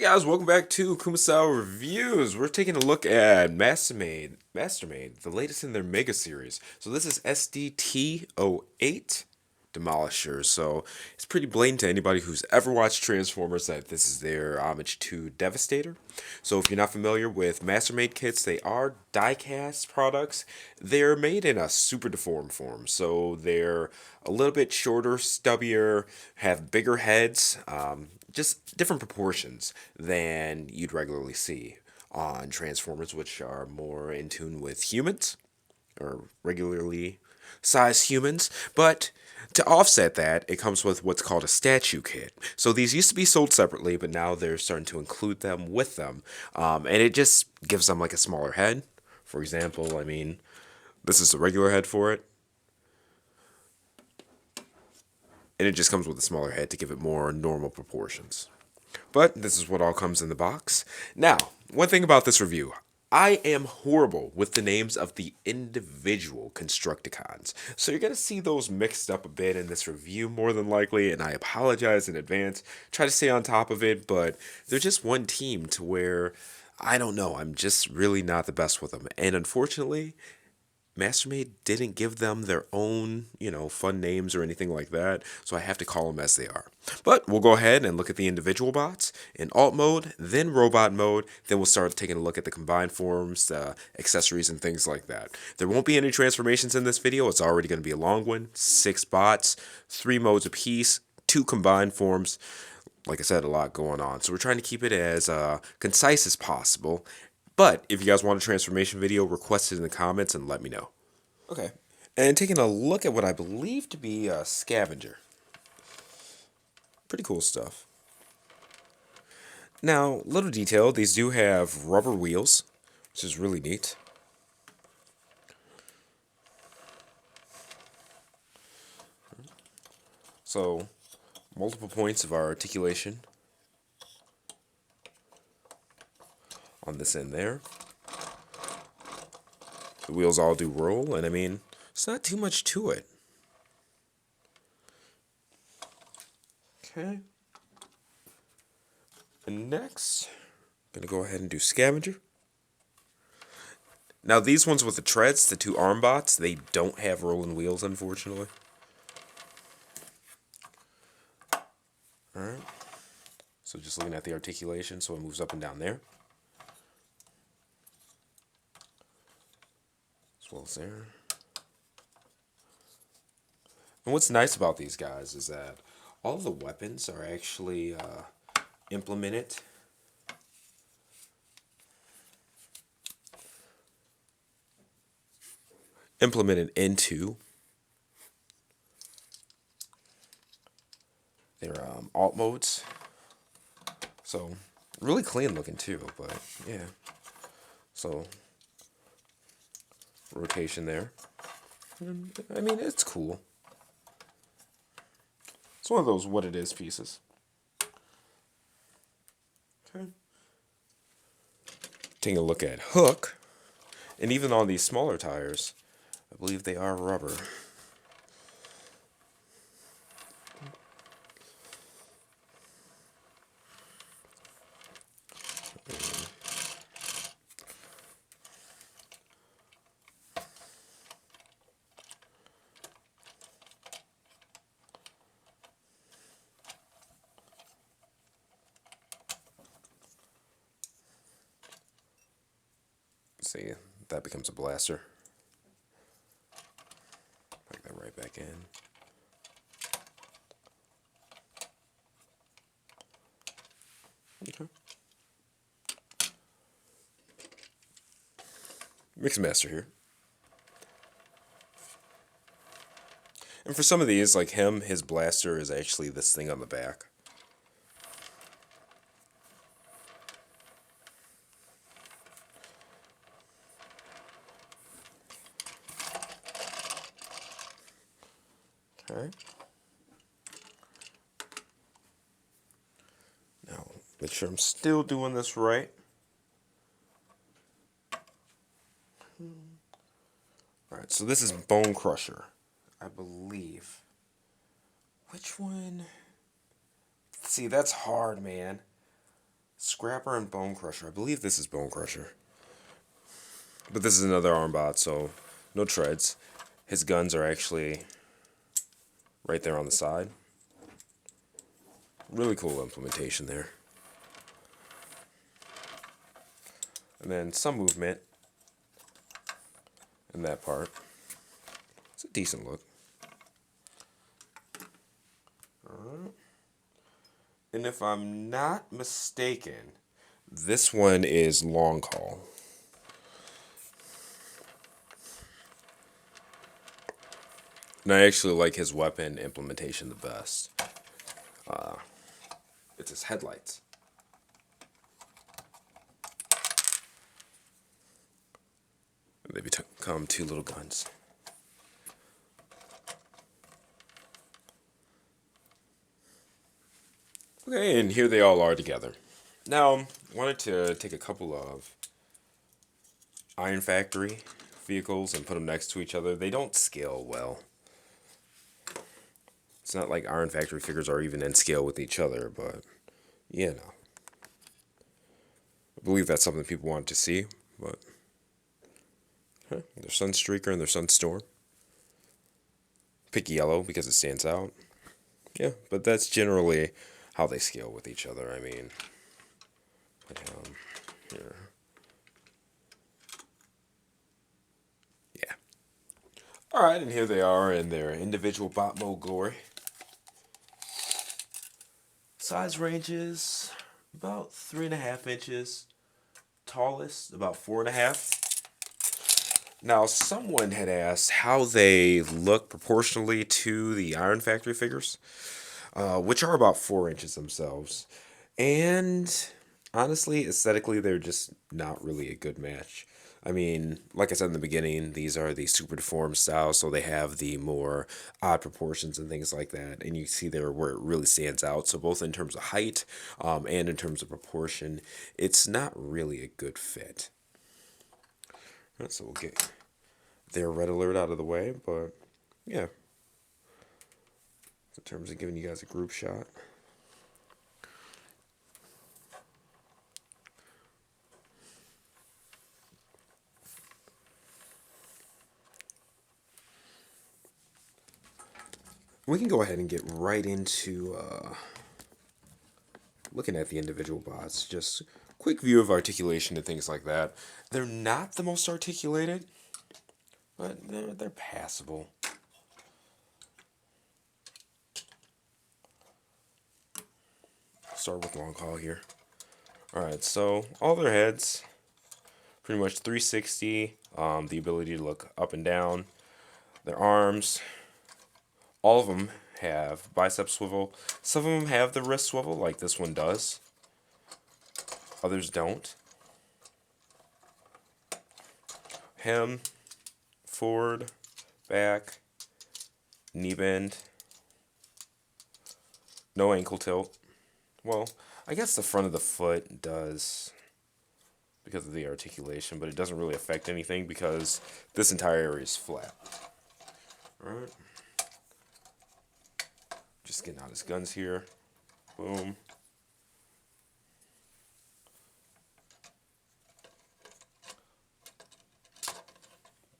Guys, welcome back to Kuma Reviews. We're taking a look at Mastermade, the latest in their Mega series. So this is SDT-08 Demolisher. So it's pretty blatant to anybody who's ever watched Transformers that this is their homage to Devastator. So if you're not familiar with Mastermade kits, they are die-cast products. They're made in a super deformed form. So they're a little bit shorter, stubbier, have bigger heads. Just different proportions than you'd regularly see on Transformers, which are more in tune with humans or regularly sized humans. But to offset that, it comes with what's called a statue kit. So these used to be sold separately, but now they're starting to include them with them. And it just gives them like a smaller head. For example, this is the regular head for it. And it just comes with a smaller head to give it more normal proportions. But this is what all comes in the box. Now, one thing about this review. I am horrible with the names of the individual Constructicons. So you're going to see those mixed up a bit in this review more than likely, and I apologize in advance. Try to stay on top of it, but they're just one team to where, I don't know, I'm just really not the best with them. And unfortunately, Mastermade didn't give them their own, fun names or anything like that, so I have to call them as they are. But we'll go ahead and look at the individual bots in alt mode, then robot mode, then we'll start taking a look at the combined forms, accessories, and things like that. There won't be any transformations in this video. It's already going to be a long one. 6 bots, 3 modes apiece, 2 combined forms. Like I said, a lot going on. So we're trying to keep it as concise as possible. But if you guys want a transformation video, request it in the comments and let me know. Okay, and taking a look at what I believe to be a scavenger. Pretty cool stuff. Now, little detail, these do have rubber wheels, which is really neat. So, multiple points of our articulation on this end there. The wheels all do roll, and it's not too much to it. Okay. And next, I'm going to go ahead and do scavenger. Now these ones with the treads, the 2 arm bots, they don't have rolling wheels, unfortunately. Alright. So just looking at the articulation, so it moves up and down there. As well as there. And what's nice about these guys is that all the weapons are actually implemented into their alt modes. So really clean looking too, but yeah. So rotation there. It's cool. It's one of those what it is pieces. Okay. Taking a look at hook, and even on these smaller tires, I believe they are rubber. See, that becomes a blaster. Plug that right back in. Okay. Mixmaster here. And for some of these, like him, his blaster is actually this thing on the back. Okay. Now, make sure I'm still doing this right. Alright, so this is Bone Crusher, I believe. Which one? See, that's hard, man. Scrapper and Bone Crusher. I believe this is Bone Crusher. But this is another arm bot, so no treads. His guns are actually right there on the side. Really cool implementation there. And then some movement in that part. It's a decent look. And if I'm not mistaken, this one is long haul. And I actually like his weapon implementation the best. It's his headlights. They become two little guns. Okay, and here they all are together. Now, I wanted to take a couple of Iron Factory vehicles and put them next to each other. They don't scale well. It's not like Iron Factory figures are even in scale with each other, but you know. I believe that's something people wanted to see, but their Sunstreaker and their Sunstorm. Pick yellow because it stands out. Yeah, but that's generally how they scale with each other. I mean, here. Yeah. Alright, and here they are in their individual bot mode glory. Size ranges about 3.5 inches. Tallest about 4.5. Now, someone had asked how they look proportionally to the Iron Factory figures, which are about 4 inches themselves. And honestly, aesthetically, they're just not really a good match. I mean, like I said in the beginning, these are the super deformed styles, so they have the more odd proportions and things like that. And you see there where it really stands out. So both in terms of height and in terms of proportion, it's not really a good fit. Right, so we'll get their red alert out of the way, but yeah. In terms of giving you guys a group shot. We can go ahead and get right into looking at the individual bots. Just quick view of articulation and things like that. They're not the most articulated, but they're passable. Start with long haul here. Alright, so all their heads, pretty much 360, the ability to look up and down. Their arms, all of them have bicep swivel. Some of them have the wrist swivel, like this one does. Others don't. Hem, forward, back, knee bend, no ankle tilt. Well, I guess the front of the foot does because of the articulation, but it doesn't really affect anything because this entire area is flat. Alright. Just getting out his guns here. Boom.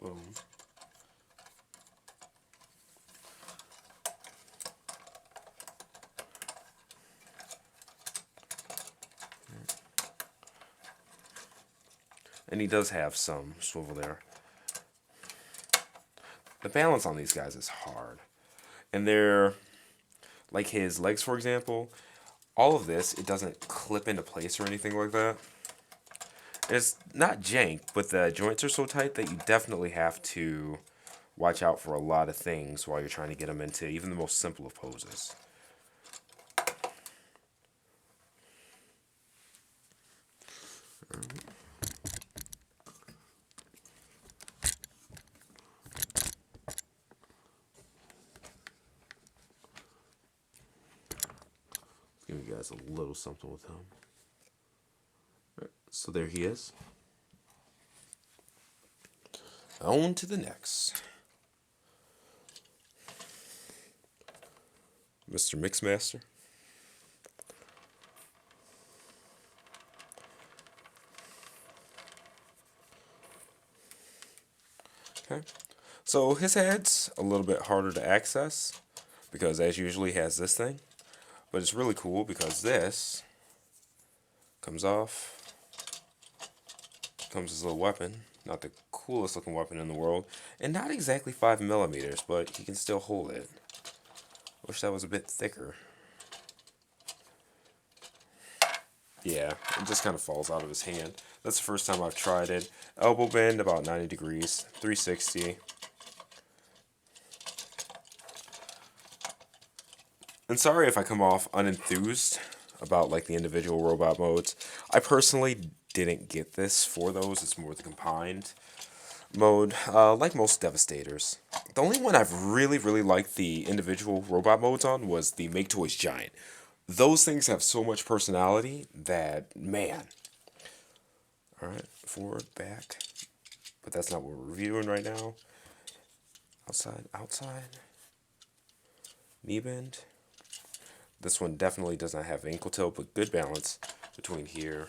Boom. And he does have some swivel there. The balance on these guys is hard. And they're, like his legs for example, all of this, it doesn't clip into place or anything like that. It's not jank, but the joints are so tight that you definitely have to watch out for a lot of things while you're trying to get them into even the most simple of poses. Give you guys a little something with him. Right, so there he is. On to the next. Mr. Mixmaster. Okay, so his head's a little bit harder to access because as usually he has this thing, but it's really cool because this comes off, comes as a little weapon. Not the coolest looking weapon in the world, and not exactly 5 millimeters, but he can still hold it. Wish that was a bit thicker. Yeah, it just kind of falls out of his hand. That's the first time I've tried it. Elbow bend about 90 degrees, 360. And sorry if I come off unenthused about like the individual robot modes. I personally didn't get this for those. It's more the combined mode, like most Devastators. The only one I've really liked the individual robot modes on was the Make Toys Giant. Those things have so much personality that, man. Alright, forward, back. But that's not what we're reviewing right now. Outside, outside. Knee bend. This one definitely does not have ankle tilt, but good balance between here.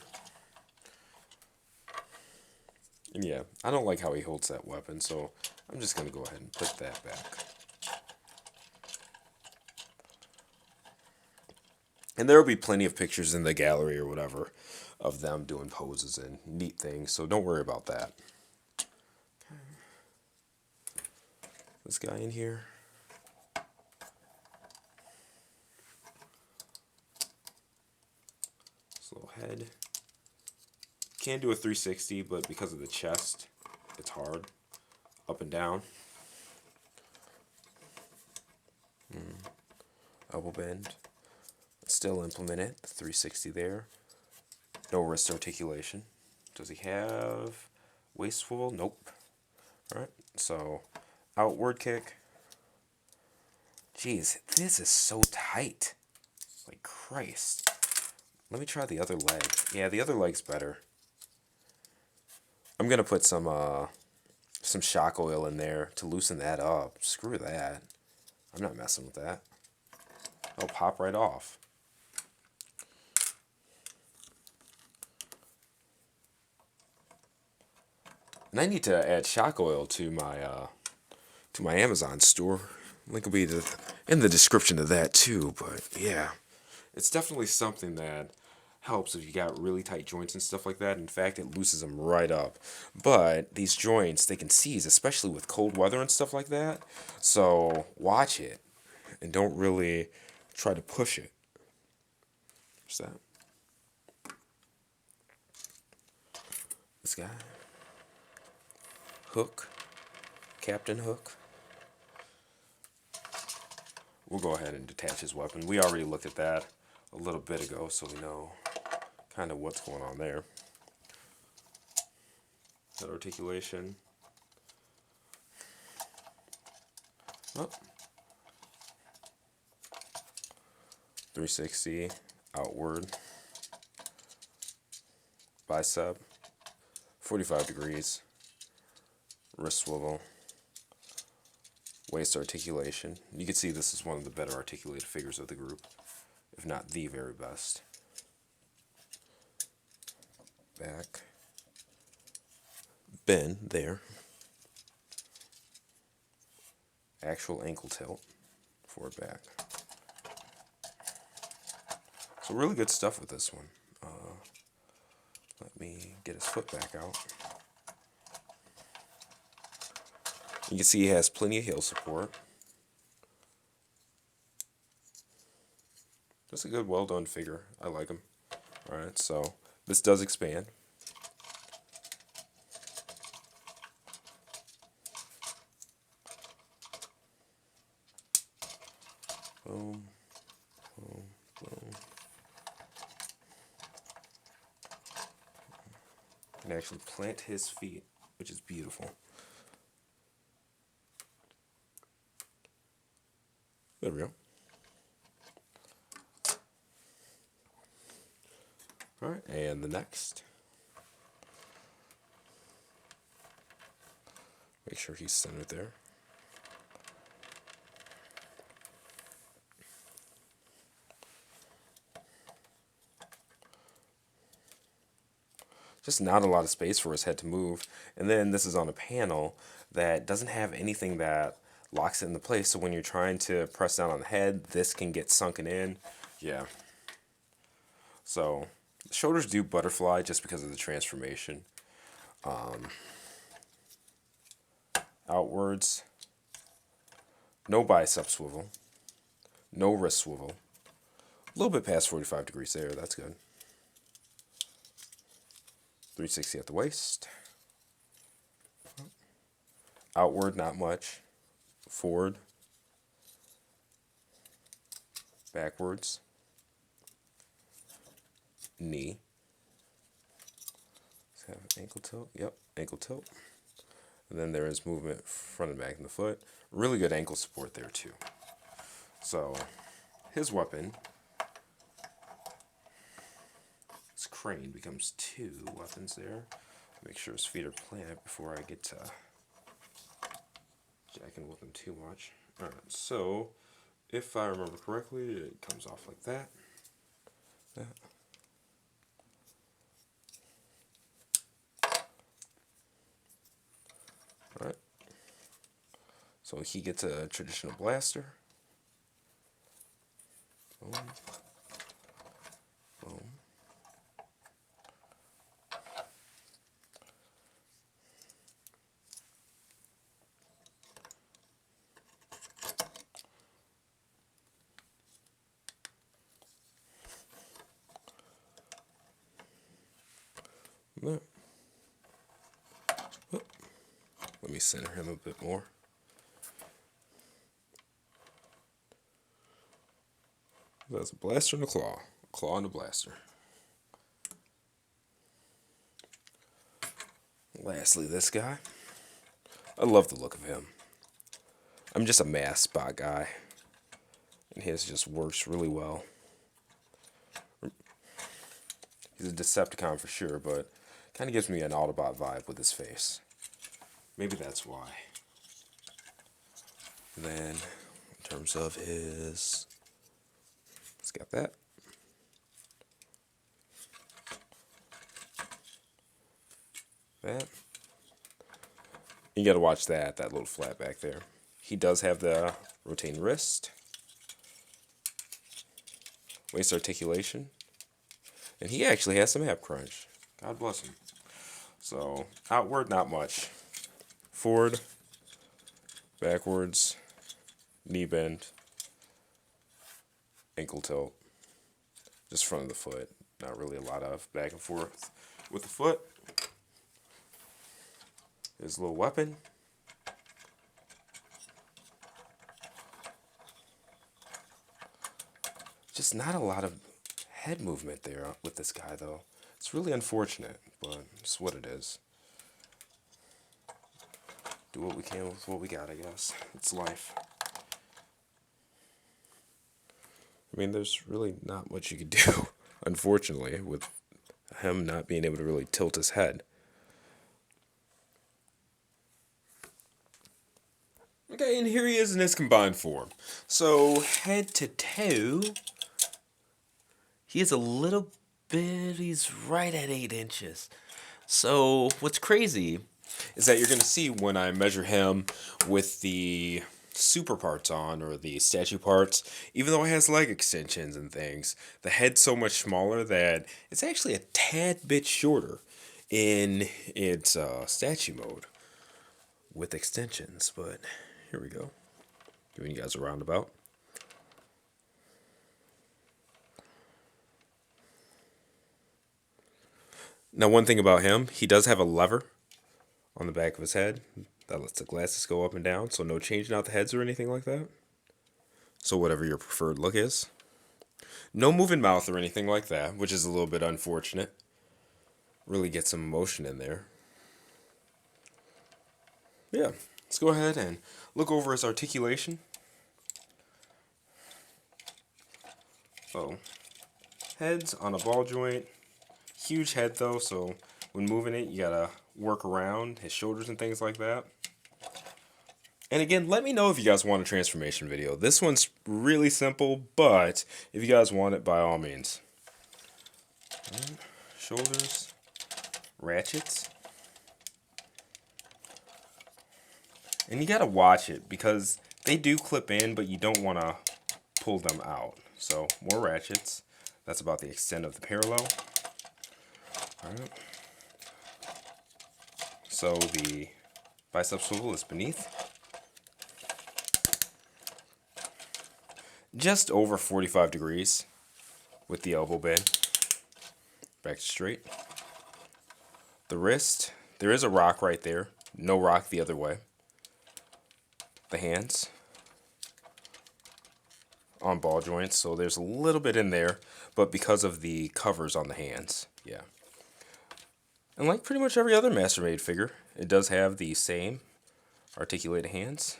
And yeah, I don't like how he holds that weapon, so I'm just going to go ahead and put that back. And there will be plenty of pictures in the gallery or whatever of them doing poses and neat things, so don't worry about that. This guy in here. This little head. Can do a 360, but because of the chest, it's hard. Up and down. Elbow bend. Still implement it. 360 there. No wrist articulation. Does he have waist swivel? Nope. Alright, so outward kick. Jeez, this is so tight. Like Christ. Let me try the other leg. Yeah, the other leg's better. I'm gonna put some shock oil in there to loosen that up. Screw that. I'm not messing with that. It'll pop right off. And I need to add shock oil to my Amazon store. Link will be in the description of that too. But yeah, it's definitely something that helps if you got really tight joints and stuff like that. In fact, it loosens them right up. But these joints, they can seize, especially with cold weather and stuff like that. So watch it and don't really try to push it. What's that? This guy. Hook. Captain Hook. We'll go ahead and detach his weapon. We already looked at that a little bit ago, so we know kind of what's going on there. That articulation. Oh. 360 outward. Bicep. 45 degrees. Wrist swivel. Waist articulation. You can see this is one of the better articulated figures of the group, if not the very best. Back. Bend there. Actual ankle tilt. Forward back. So really good stuff with this one. Let me get his foot back out. You can see he has plenty of heel support. Just a good, well done figure. I like him. Alright, so this does expand. Boom, boom, boom. And actually plant his feet, which is beautiful. There we go. Alright, and the next. Make sure he's centered there. Just not a lot of space for his head to move. And then this is on a panel that doesn't have anything that locks it into place. So when you're trying to press down on the head, this can get sunken in. Yeah. So the shoulders do butterfly just because of the transformation. Outwards. No bicep swivel. No wrist swivel. A little bit past 45 degrees there. That's good. 360 at the waist. Outward, not much. Forward. Backwards. Knee. Let's have ankle tilt. Yep, ankle tilt. And then there is movement front and back in the foot. Really good ankle support there too. So his weapon, his crane becomes 2 weapons there. Make sure his feet are planted before I get to jacking with him too much. Alright, so if I remember correctly, it comes off like that. Alright. So he gets a traditional blaster. Boom. Boom. There. Let me center him a bit more. That's a blaster and a claw. A claw and a blaster. Lastly, this guy. I love the look of him. I'm just a mass spot guy. And his just works really well. He's a Decepticon for sure, but kind of gives me an Autobot vibe with his face. Maybe that's why. Then, in terms of his... Let's get that. That. You gotta watch that little flat back there. He does have the rotating wrist. Waist articulation. And he actually has some ab crunch. God bless him. So, outward, not much. Forward, backwards, knee bend, ankle tilt. Just front of the foot. Not really a lot of back and forth with the foot. His little weapon. Just not a lot of head movement there with this guy, though. It's really unfortunate, but it's what it is. Do what we can with what we got, I guess. It's life. I mean, there's really not much you could do, unfortunately, with him not being able to really tilt his head. Okay, and here he is in his combined form. So, head to toe, he is a little bit, he's right at 8 inches. So, what's crazy is that you're going to see when I measure him with the super parts on, or the statue parts, even though it has leg extensions and things, the head's so much smaller that it's actually a tad bit shorter in its statue mode with extensions. But here we go, giving you guys a roundabout. Now, one thing about him, he does have a lever on the back of his head that lets the glasses go up and down, so no changing out the heads or anything like that. So whatever your preferred look is. No moving mouth or anything like that, which is a little bit unfortunate. Really get some emotion in there. Yeah, let's go ahead and look over his articulation. So, head's on a ball joint. Huge head though, so when moving it, you gotta work around his shoulders and things like that. And again, let me know if you guys want a transformation video. This one's really simple, but if you guys want it, by all means. Shoulders, ratchets, And you gotta watch it because they do clip in, but you don't want to pull them out. So more ratchets. That's about the extent of the parallel. Alright. So the bicep swivel is beneath. Just over 45 degrees with the elbow bend. Back to straight. The wrist, there is a rock right there. No rock the other way. The hands on ball joints, so there's a little bit in there, but because of the covers on the hands, yeah. And like pretty much every other Master-Made figure, it does have the same articulated hands.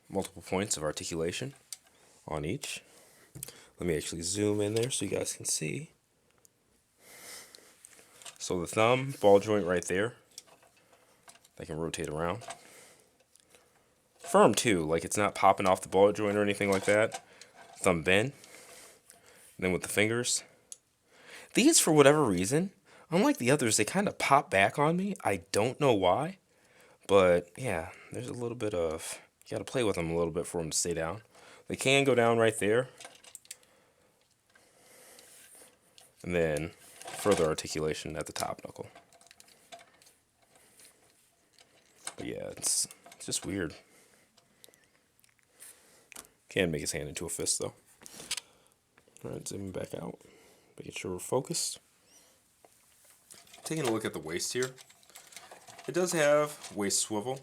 Multiple points of articulation on each. Let me actually zoom in there so you guys can see. So the thumb, ball joint right there. They can rotate around. Firm too, like it's not popping off the ball joint or anything like that. Thumb bend. And then with the fingers. These, for whatever reason, unlike the others, they kind of pop back on me. I don't know why. But yeah, there's a little bit of, you got to play with them a little bit for them to stay down. They can go down right there. And then further articulation at the top knuckle. But yeah, it's just weird. Can make his hand into a fist though. Alright, zooming back out. Making sure we're focused. Taking a look at the waist here. It does have waist swivel,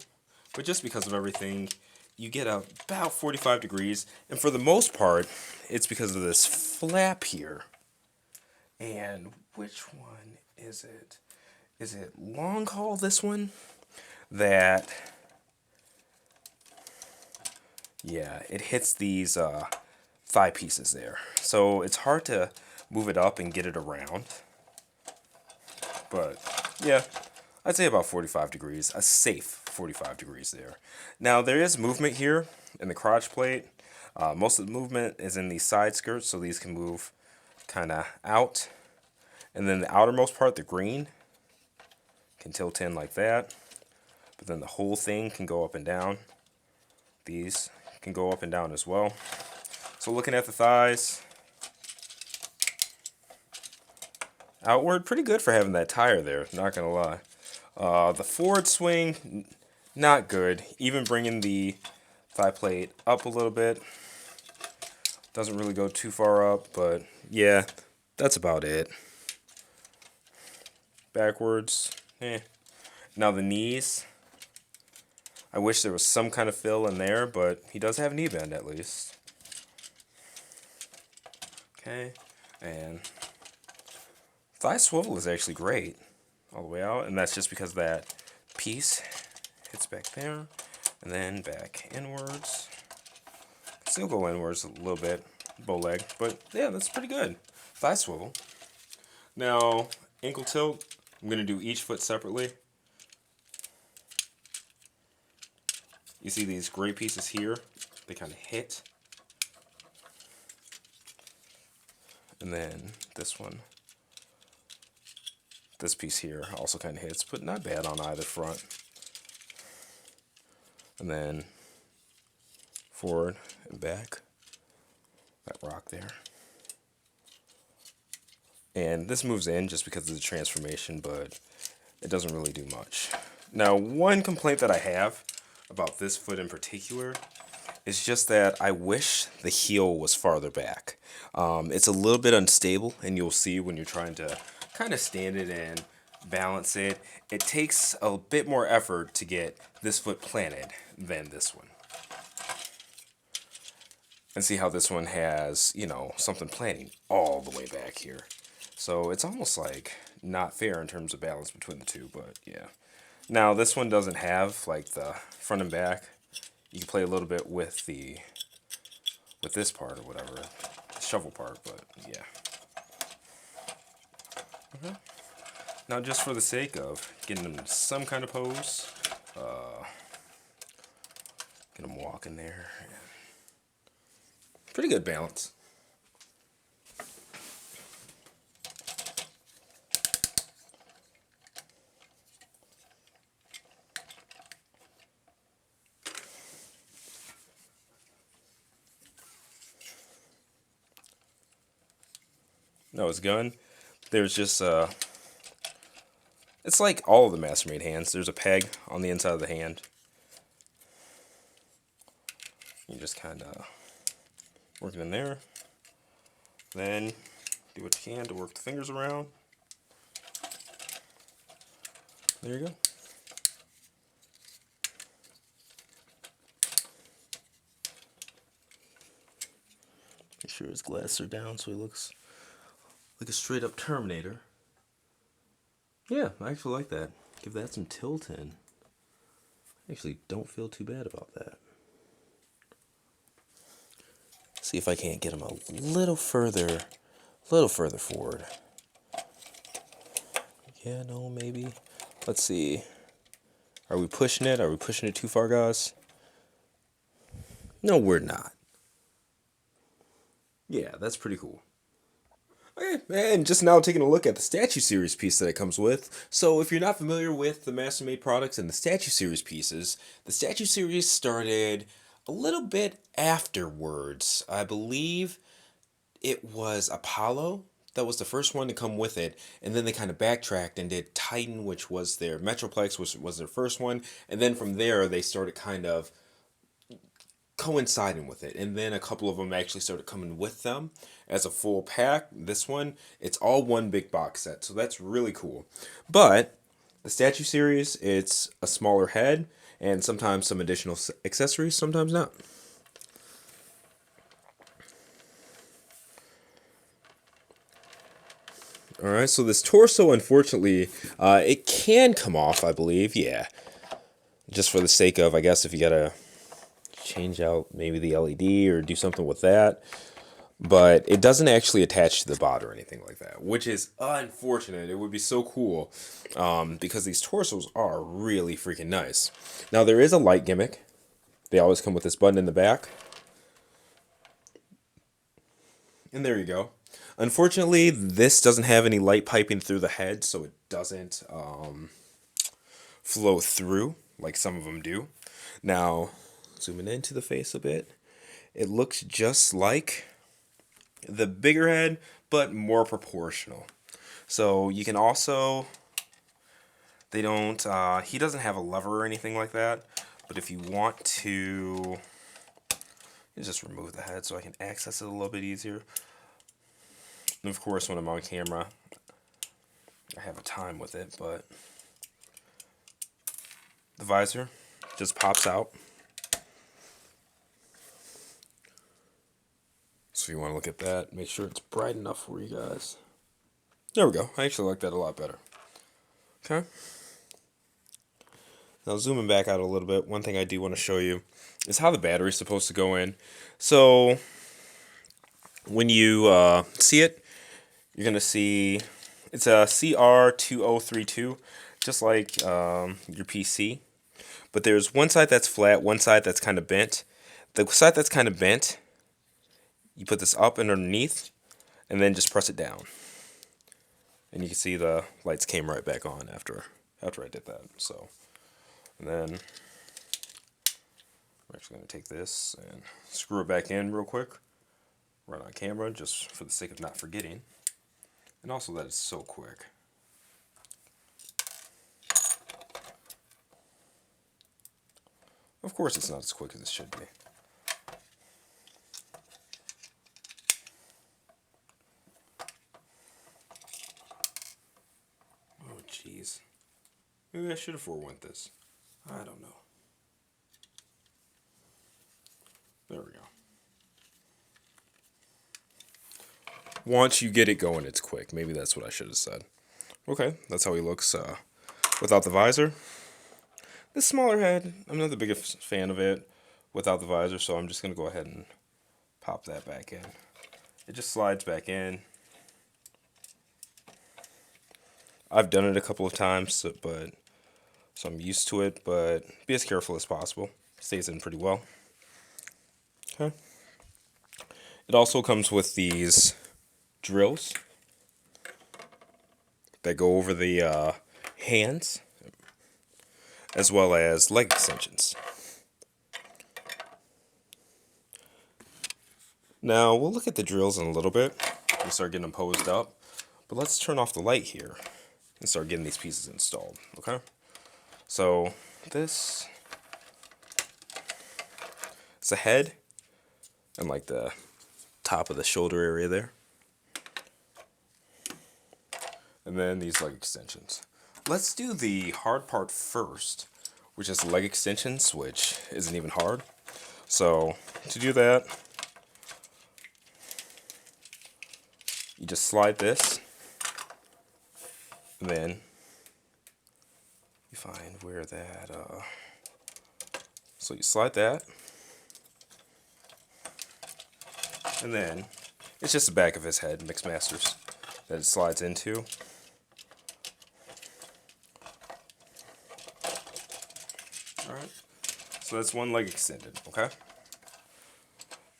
but just because of everything, you get about 45 degrees. And for the most part, it's because of this flap here. And which one is it? Is it long haul, this one? That, yeah, it hits these thigh pieces there. So it's hard to move it up and get it around. But yeah, I'd say about 45 degrees, a safe 45 degrees there. Now there is movement here in the crotch plate. Most of the movement is in these side skirts, so these can move kind of out. And then the outermost part, the green, can tilt in like that. But then the whole thing can go up and down. These can go up and down as well. So looking at the thighs, outward, pretty good for having that tire there, not gonna lie. The forward swing, not good. Even bringing the thigh plate up a little bit, doesn't really go too far up, but yeah, that's about it. Backwards, eh. Now the knees, I wish there was some kind of fill in there, but he does have knee bend at least. Okay, and thigh swivel is actually great all the way out, and that's just because that piece hits back there and then back inwards. Still go inwards a little bit, bow leg, but yeah, that's pretty good. Thigh swivel. Now, ankle tilt, I'm going to do each foot separately. You see these gray pieces here, they kind of hit. And then this one. This piece here also kind of hits, but not bad on either front. And then forward and back. That rock there. And this moves in just because of the transformation, but it doesn't really do much. Now, one complaint that I have about this foot in particular is just that I wish the heel was farther back. It's a little bit unstable, and you'll see when you're trying to kind of stand it and balance it. It takes a bit more effort to get this foot planted than this one. And see how this one has, you know, something planting all the way back here. So it's almost like not fair in terms of balance between the two, but yeah. Now this one doesn't have like the front and back. You can play a little bit with this part or whatever, the shovel part, but yeah. Okay. Now just for the sake of getting them in some kind of pose, get them walking there. Pretty good balance. No, his gun. There's just it's like all of the Mastermade hands. There's a peg on the inside of the hand. You just kind of work it in there. Then do what you can to work the fingers around. There you go. Make sure his glasses are down so he looks like a straight up Terminator. Yeah, I actually like that. Give that some tilt in. I actually don't feel too bad about that. See if I can't get him a little further forward. Yeah, no, maybe. Let's see. Are we pushing it? Are we pushing it too far, guys? No, we're not. Yeah, that's pretty cool. Okay, and just now taking a look at the Statue Series piece that it comes with. So if you're not familiar with the Mastermade products and the Statue Series pieces, the Statue Series started a little bit afterwards. I believe it was Apollo that was the first one to come with it, and then they kind of backtracked and did Titan, which was their Metroplex, which was their first one, and then from there they started kind of coinciding with it, and then a couple of them actually started coming with them as a full pack. This one, it's all one big box set, so that's really cool. But the Statue Series, it's a smaller head and sometimes some additional accessories, sometimes not. Alright, so this torso, unfortunately, it can come off, I believe, yeah. Just for the sake of, I guess, if you gotta change out maybe the LED or do something with that. But it doesn't actually attach to the bot or anything like that, which is unfortunate. It would be so cool because these torsos are really freaking nice. Now, there is a light gimmick. They always come with this button in the back. And there you go. Unfortunately, this doesn't have any light piping through the head, so it doesn't flow through like some of them do. Now, zooming into the face a bit, it looks just like the bigger head, but more proportional. So you can also, he doesn't have a lever or anything like that, but if you want to, you just remove the head so I can access it a little bit easier. And of course, when I'm on camera, I have a time with it, but the visor just pops out. So if you want to look at that, make sure it's bright enough for you guys. There we go. I actually like that a lot better. Okay. Now zooming back out a little bit, one thing I do want to show you is how the battery's supposed to go in. So when you see it, you're going to see it's a CR2032, just like your PC. But there's one side that's flat, one side that's kind of bent. The side that's kind of bent, you put this up and underneath, and then just press it down. And you can see the lights came right back on after I did that. So, and then I'm actually going to take this and screw it back in real quick, right on camera, just for the sake of not forgetting. And also that it's so quick. Of course it's not as quick as it should be. Oh jeez. Maybe I should have forewent this. I don't know. There we go. Once you get it going, it's quick. Maybe that's what I should have said. Okay, that's how he looks without the visor. This smaller head, I'm not the biggest fan of it without the visor, so I'm just going to go ahead and pop that back in. It just slides back in. I've done it a couple of times, so I'm used to it, but be as careful as possible. It stays in pretty well. Okay. It also comes with these drills that go over the hands, as well as leg extensions. Now, we'll look at the drills in a little bit. and start getting them posed up. But let's turn off the light here and start getting these pieces installed, okay? So this is the head and like the top of the shoulder area there. And then these leg extensions. Let's do the hard part first, which is leg extensions, which isn't even hard. So to do that, you just slide this, and then you find where that, so you slide that, and then it's just the back of his head, Mixmasters, that it slides into. Alright, so that's one leg extended, okay?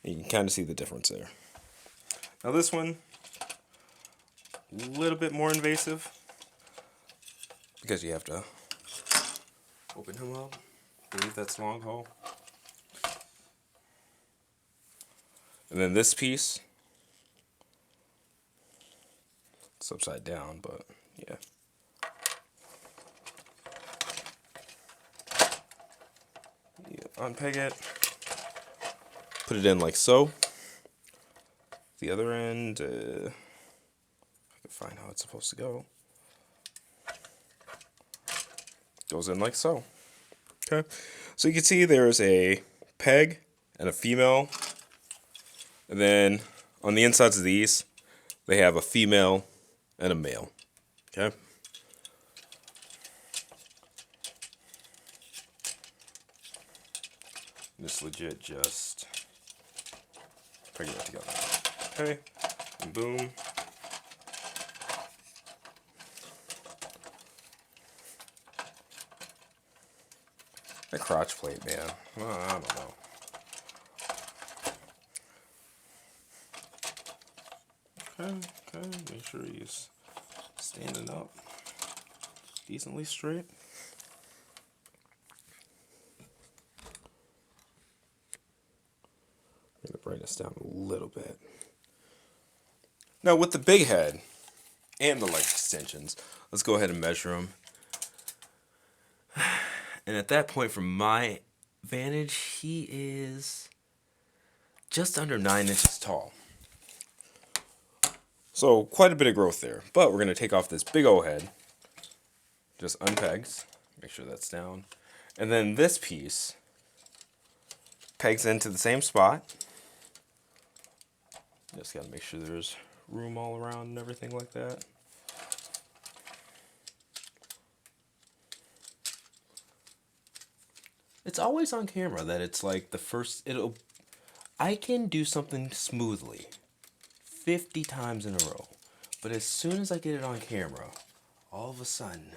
You can kind of see the difference there. Now this one, a little bit more invasive, because you have to open him up. I believe that's long haul. And then this piece, it's upside down, but yeah. You unpeg it, put it in like so. The other end, I can find how it's supposed to go. Goes in like so. Okay, so you can see there's a peg and a female, and then on the insides of these, they have a female and a male. Okay. This legit just peg it together. Okay, and boom. That crotch plate, man. Well, I don't know. Okay, make sure he's standing up decently straight. I'm gonna bring this down a little bit. Now with the big head and the leg extensions, let's go ahead and measure them. And at that point, from my vantage, he is just under 9 inches tall. So quite a bit of growth there. But we're going to take off this big old head. Just unpegs. Make sure that's down. And then this piece pegs into the same spot. Just got to make sure there's room all around and everything like that. It's always on camera that it's like the first, I can do something smoothly 50 times in a row, but as soon as I get it on camera, all of a sudden,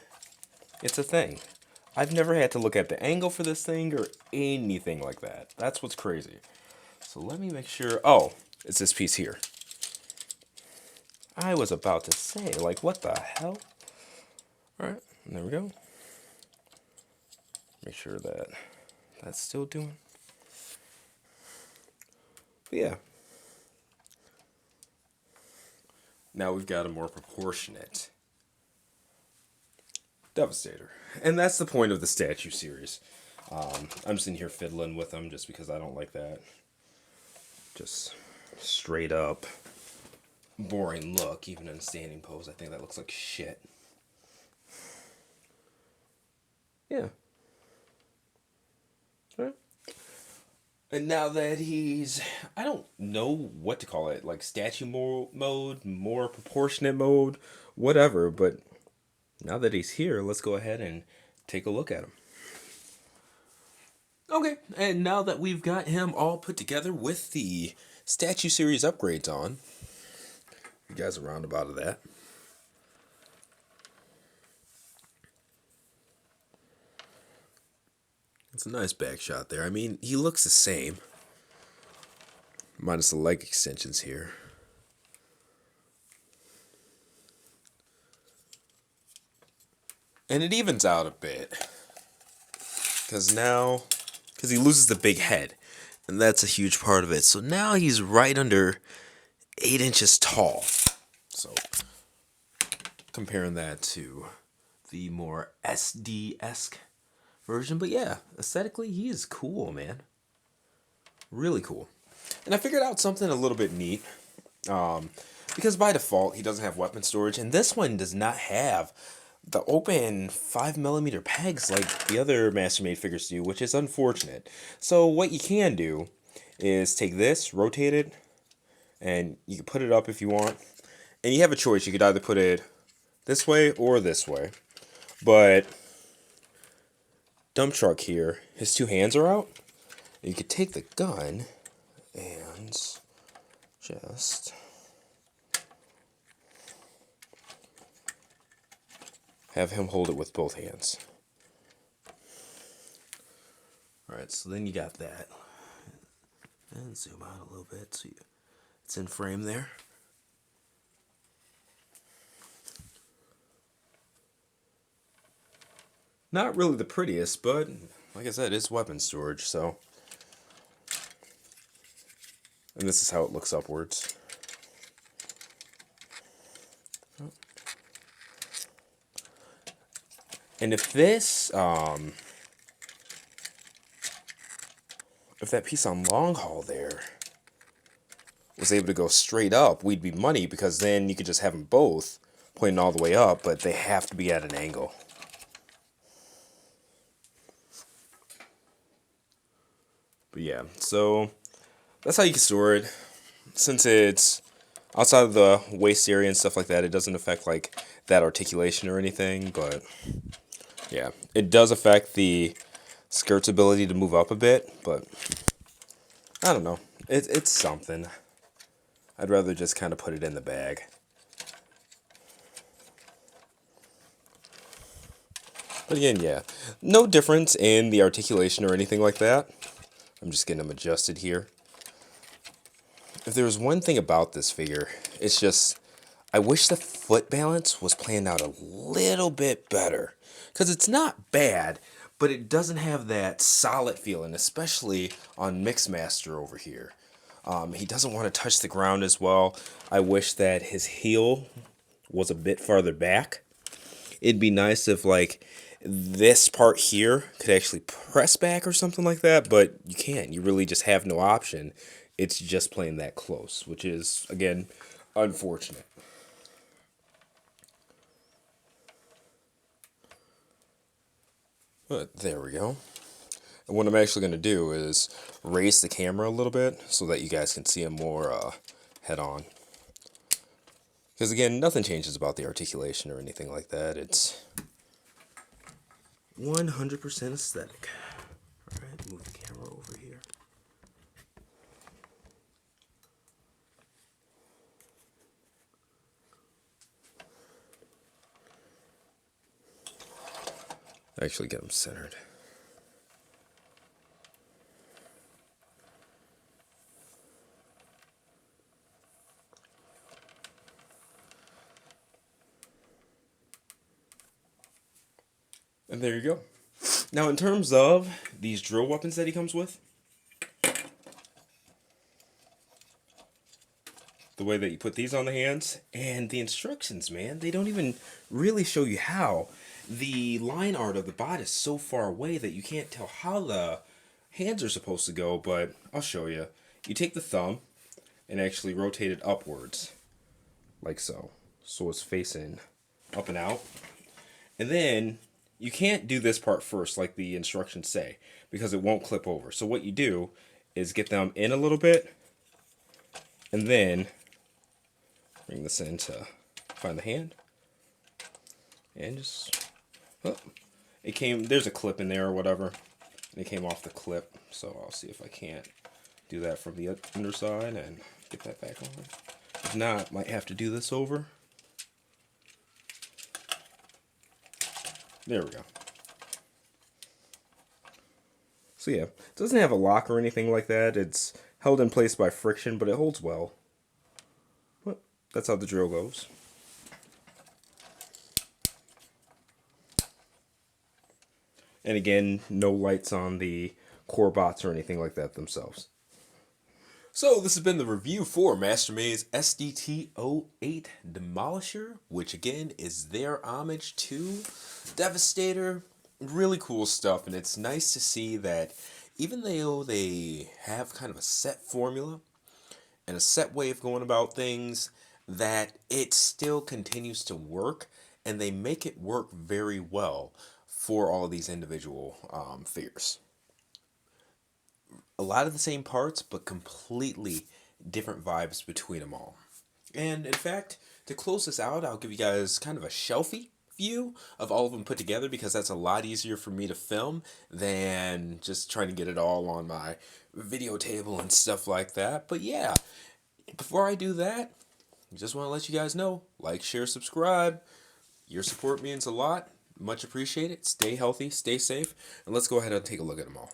it's a thing. I've never had to look at the angle for this thing or anything like that. That's what's crazy. So let me make sure, oh, it's this piece here. I was about to say, like, what the hell? Alright, there we go. Make sure that that's still doing. But yeah. Now we've got a more proportionate Devastator. And that's the point of the statue series. I'm sitting here fiddling with them just because I don't like that. Just straight up boring look, even in a standing pose. I think that looks like shit. Yeah. Right. And now that he's, I don't know what to call it, like statue mode, more proportionate mode, whatever, but now that he's here, let's go ahead and take a look at him. Okay, and now that we've got him all put together with the statue series upgrades on, you guys are roundabout of that. It's a nice back shot there. I mean, he looks the same, minus the leg extensions here. And it evens out a bit. Because he loses the big head. And that's a huge part of it. So now he's right under 8 inches tall. So comparing that to the more SD-esque version. But yeah, aesthetically, he is cool, man. Really cool. And I figured out something a little bit neat. Because by default, he doesn't have weapon storage. And this one does not have the open 5mm pegs like the other Mastermade figures do, which is unfortunate. So what you can do is take this, rotate it, and you can put it up if you want. And you have a choice. You could either put it this way or this way. But dump truck here, his 2 hands are out. You could take the gun and just have him hold it with both hands. Alright, so then you got that. And zoom out a little bit so it's in frame there. Not really the prettiest, but like I said, it's weapon storage, so. And this is how it looks upwards. And if this, if that piece on long haul there was able to go straight up, we'd be money, because then you could just have them both pointing all the way up, but they have to be at an angle. But yeah, so that's how you can store it. Since it's outside of the waist area and stuff like that, it doesn't affect like that articulation or anything, but yeah, it does affect the skirt's ability to move up a bit, but I don't know. It's something. I'd rather just kind of put it in the bag. But again, yeah, no difference in the articulation or anything like that. I'm just getting them adjusted here. If there was one thing about this figure, it's just, I wish the foot balance was planned out a little bit better. Because it's not bad, but it doesn't have that solid feeling, especially on Mixmaster over here. He doesn't want to touch the ground as well. I wish that his heel was a bit farther back. It'd be nice if like this part here could actually press back or something like that, but you can't. You really just have no option. It's just playing that close, which is, again, unfortunate. But there we go. And what I'm actually going to do is raise the camera a little bit so that you guys can see him more head on. Because again, nothing changes about the articulation or anything like that. It's 100% aesthetic. Alright, move the camera over here. Actually get them centered. And there you go. Now in terms of these drill weapons that he comes with, the way that you put these on the hands, and the instructions, man, they don't even really show you how. The line art of the bot is so far away that you can't tell how the hands are supposed to go, but I'll show you. You take the thumb and actually rotate it upwards, like so. So it's facing up and out. And then you can't do this part first like the instructions say, because it won't clip over. So what you do is get them in a little bit, and then bring this in to find the hand. And just, oh, it came, there's a clip in there or whatever. And it came off the clip. So I'll see if I can't do that from the underside and get that back on. If not, might have to do this over. There we go. So yeah, it doesn't have a lock or anything like that. It's held in place by friction, but it holds well. But that's how the drill goes. And again, no lights on the core bots or anything like that themselves. So this has been the review for Mastermade's SDT-08 Demolisher, which again is their homage to Devastator. Really cool stuff, and it's nice to see that even though they have kind of a set formula and a set way of going about things, that it still continues to work, and they make it work very well for all of these individual figures. A lot of the same parts, but completely different vibes between them all. And in fact, to close this out, I'll give you guys kind of a shelfie view of all of them put together, because that's a lot easier for me to film than just trying to get it all on my video table and stuff like that. But yeah, before I do that, I just want to let you guys know, like, share, subscribe. Your support means a lot. Much appreciated. Stay healthy, stay safe, and let's go ahead and take a look at them all.